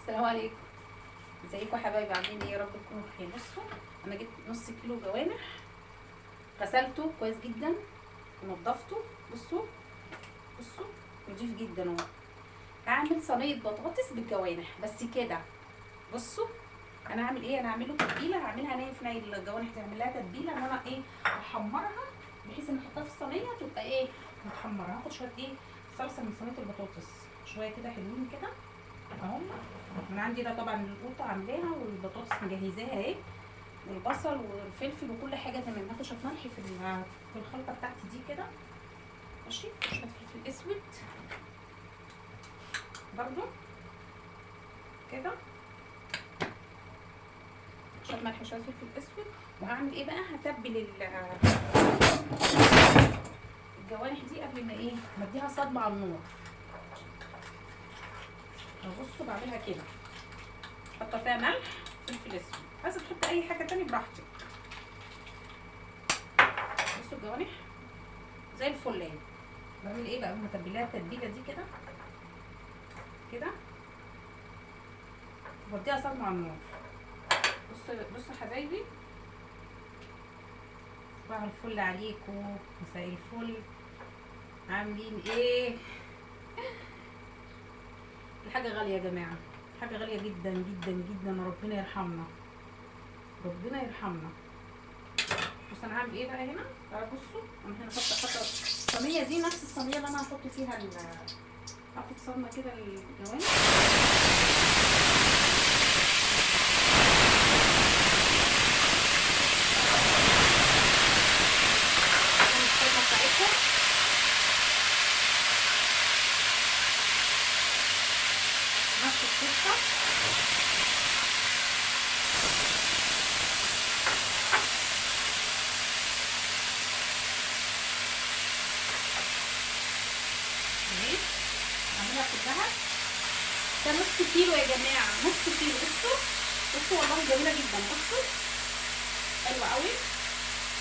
السلام عليكم. ازيكم يا حبايبي؟ عاملين ايه؟ يا رب تكونوا بخير. بصوا انا جبت نص كيلو جوانح، غسلته كويس جدا ونضفته. بصوا بصوا نضيف جدا اهو. هعمل صينيه بطاطس بالجوانح بس كده. بصوا انا هعمل ايه؟ انا هعمله تتبيله، هعملها ني في ني. الجوانح تعمل لها تتبيله ان انا ايه، احمرها بحيث ان احطها في الصينيه تبقى ايه، متحمره. هاخد شويه ايه، صلصه من صينيه البطاطس، شويه كده حلوين كده اهو. انا عندي ده طبعا القوطه عاملاها والبطاطس مجهزاها اهي، والبصل والفلفل وكل حاجه تمام. هاخد شويه ملح في الخلطه بتاعتي دي كده، ماشي. شويه فلفل اسود برضو كده، شويه ملح شويه فلفل اسود. وهعمل ايه بقى؟ هتبل الجوانح دي قبل ما ايه، ما اديها صدمه على النار. بصوا بعملها كده، حاطه فيها ملح فلفل اسود. عايزه تحطي اي حاجه تاني براحتك. بصوا الجوانح زي الفل اهي. بعمل ايه بقى؟ متبلاها التتبيله دي كده كده، واديها صدمه على النار. بصوا حبايبي، صباح الفل عليكم، مساء الفل، عاملين ايه؟ الحاجه غاليه يا جماعه، حاجه غاليه جدا جدا جدا. ربنا يرحمنا، ربنا يرحمنا. بص انا هعمل ايه بقى هنا. بصوا انا هنا حاطه الصينيه دي نفس الصينيه اللي انا هحط فيها حاطه صدمه كده للجوانح. نفس القصه. اعملها كلها. ده نص كيلو يا جماعه، نص كيلو. بصوا بصوا والله جميله جدا. بصوا حلوه قوي،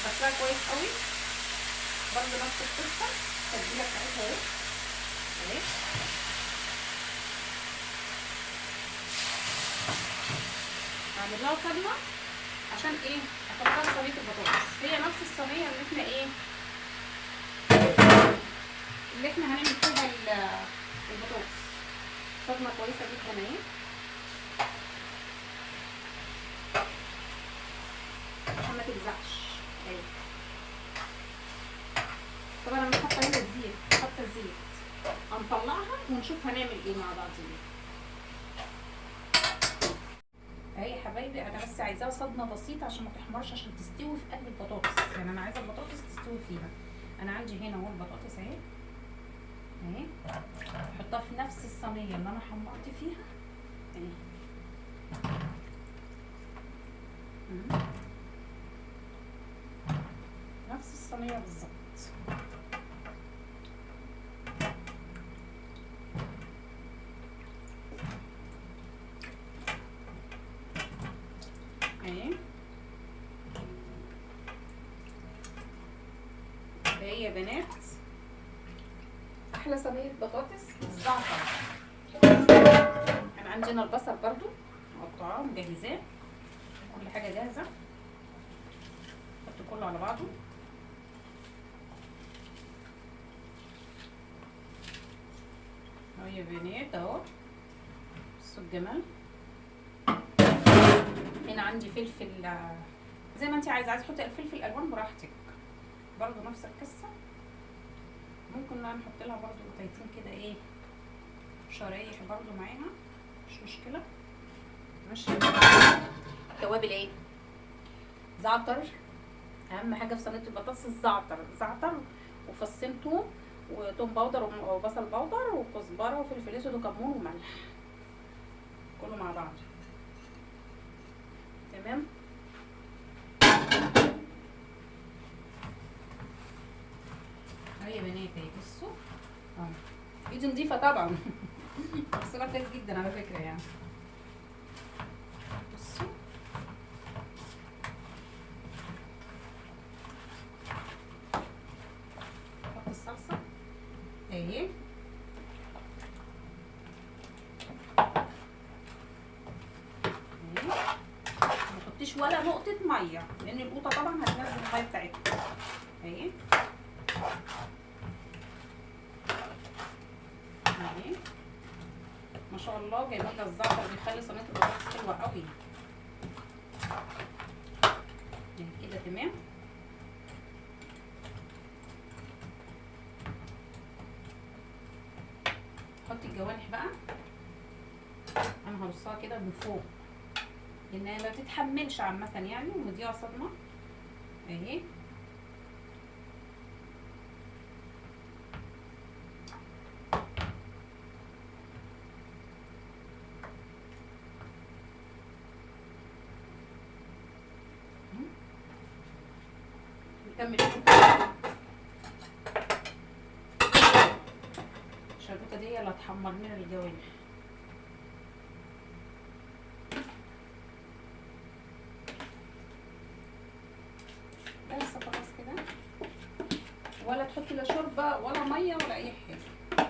بشرها كويس قوي. برضه نفس القصه، التتبيله بتاعتها اهي اهي. هعمل لها صدمه عشان ايه، احطها في صينيه البطاطس. هي نفس الصينيه اللي احنا ايه، اللي احنا هنعمل فيها البطاطس. صدمه كويسه جدا اهي عشان ما تلزقش اهي. طبعا انا حاطه هنا الزيت، حاطه الزيت. هنطلعها ونشوف هنعمل ايه مع بعضينا اهي يا حبايبي. انا بس عايزاها صدمه بسيطه عشان ما تحمرش، عشان تستوي في قلب البطاطس. يعني انا عايزه البطاطس تستوي فيها. انا عندي هنا اهو البطاطس اهي اهي، احطها في نفس الصينيه اللي انا حمرت فيها اهي. نفس الصينيه بالظبط اهي. فهي يا بنات احلى صينيه بطاطس بالزعتر. انا عندي هنا البصل برضو مقطعاه مجهزاه، كل حاجه جاهزه. احط كله على بعضه اهو يا بنات اهو. بصوا الجمال. هنا عندي فلفل زي ما انت عايزه تحطي الفلفل الالوان براحتك. برضو نفس القصه. ممكن نحط لها برضو قطعتين كده ايه، شرايح برضو معاها، مش مشكله. ماشي. توابل ايه؟ زعتر. اهم حاجه في صينيه البطاطس الزعتر. زعتر وفصين توم وتوم باودر وبصل باودر وكزبره وفلفل اسود وكمون وملح، كله مع بعض تمام. اهي يا بنات اهي. بصوا ايدي نضيفه طبعا مغسوله كويس جدا على فكره يعني. بصوا احط الصلصه اهي مفيش ولا نقطه ميه، لان القوطه طبعا هتنزل الميه بتاعتها اهي اهي. ما شاء الله جميله، الزعتر بيخلي صينيه البطاطس حلوه قوي كده. تمام. حطي الجوانح بقى، انا هرصها كده من فوق انها ما تتحملش عامه يعني ومديها صدمه اهي. نكمل الشربوطه دي اللي هتحمر لنا الجوانح. بس خلاص كده، ولا تحطي لا شوربه ولا ميه ولا اي حاجه،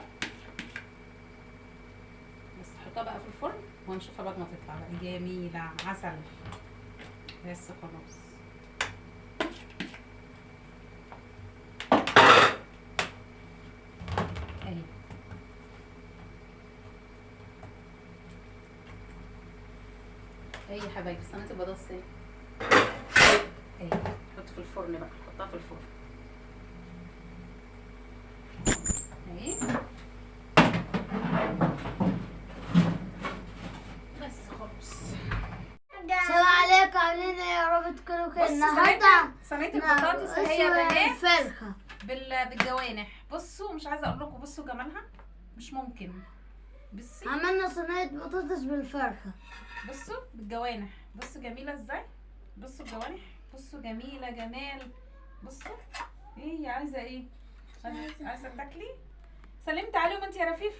بس حطها بقى في الفرن وهنشوفها بعد ما تطلع بقى جميله عسل. بس خلاص اهي. يا حبايبي صينيه البطاطس اهي اهي. حط في الفرن بقى، حطها في الفرن اهي. بس خلاص. السلام عليكم، عاملين ايه يا رب تكونوا كده؟ النهارده صينيه البطاطس هي بنات فرخه بالجوانح. بصوا مش عايزه اقول لكم، بصوا جمالها مش ممكن. بصي عملنا صينيه بطاطس بالفرخه. بصوا بالجوانح، بصوا جميله ازاي. بصوا الجوانح، بصوا جميله جمال. بصوا ايه عايزه ايه؟ عايزه تاكلي؟ سلمت عليهم انت يا رفيف؟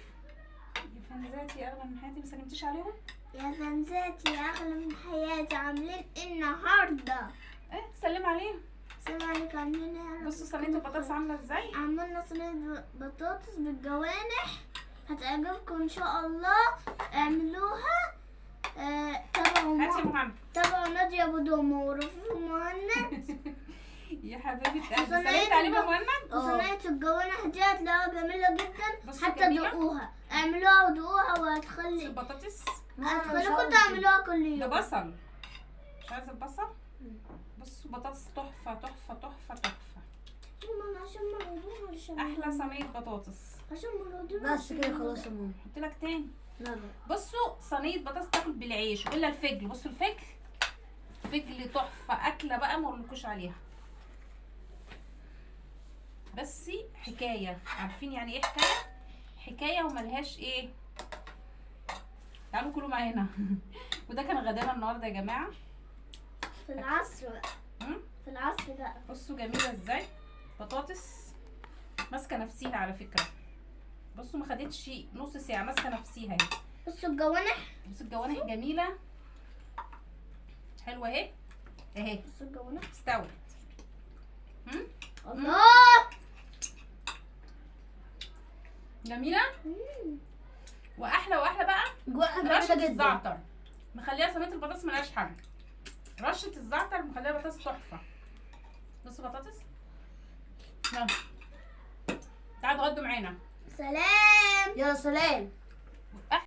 يا فنزاتي اغلى من حياتي، ما سلمتيش عليهم؟ يا فنزاتي اغلى من حياتي، عاملين ايه النهارده؟ ايه سلم عليهم. السلام عليكم، عاملين ايه يا رب؟ بصوا صينيه البطاطس عامله ازاي. عملنا صينيه بطاطس بالجوانح، هتعجبكم ان شاء الله. اعملوها. تابعوا نادية ابو دومه ورفيق مهند. يا حبيبتي سلمت عليهم يا مهند. وصينية الجوانح دي هتلاقوها جميلة جدا، حتى جميلة. دوقوها، اعملوها ودوقوها وهتخلي البطاطس هتخليكم تعملوها كل يوم. ده بصل، مش عايزه البصل. بصوا بطاطس تحفه تحفه تحفه تحفه. ماما عشان مرضونا، عشان احلى صينيه بطاطس. عشان مرضونا. بس كده خلاص يا ماما. قلت لك تاني. لا بصوا صينيه بطاطس تاكل بالعيش ولا الفجل. بصوا الفجل، فجل تحفه، اكله بقى ما اقولكوش عليها. بس حكايه، عارفين يعني ايه حكايه؟ حكايه وملهاش ايه. تعالوا كلوا معانا. وده كان غدانا النهارده يا جماعه في العصر بقى. في العصر بقى. بصوا جميله ازاي بطاطس، ماسكه نفسيها على فكره. بصوا ما خدتش نص ساعه، ماسكه نفسيها اهي. بصوا الجوانح، بصوا الجوانح جميله حلوه اهي اهي. بصوا الجوانح استوت. الله جميله. واحلى واحلى بقى جواها رشه جميلة جدا. الزعتر، مخليها صينيه البطاطس ملهاش حل. رشه الزعتر مخليها بطاطس تحفه. بصوا بطاطس. يلا تعالوا اتغدوا معانا. سلام. يلا سلام.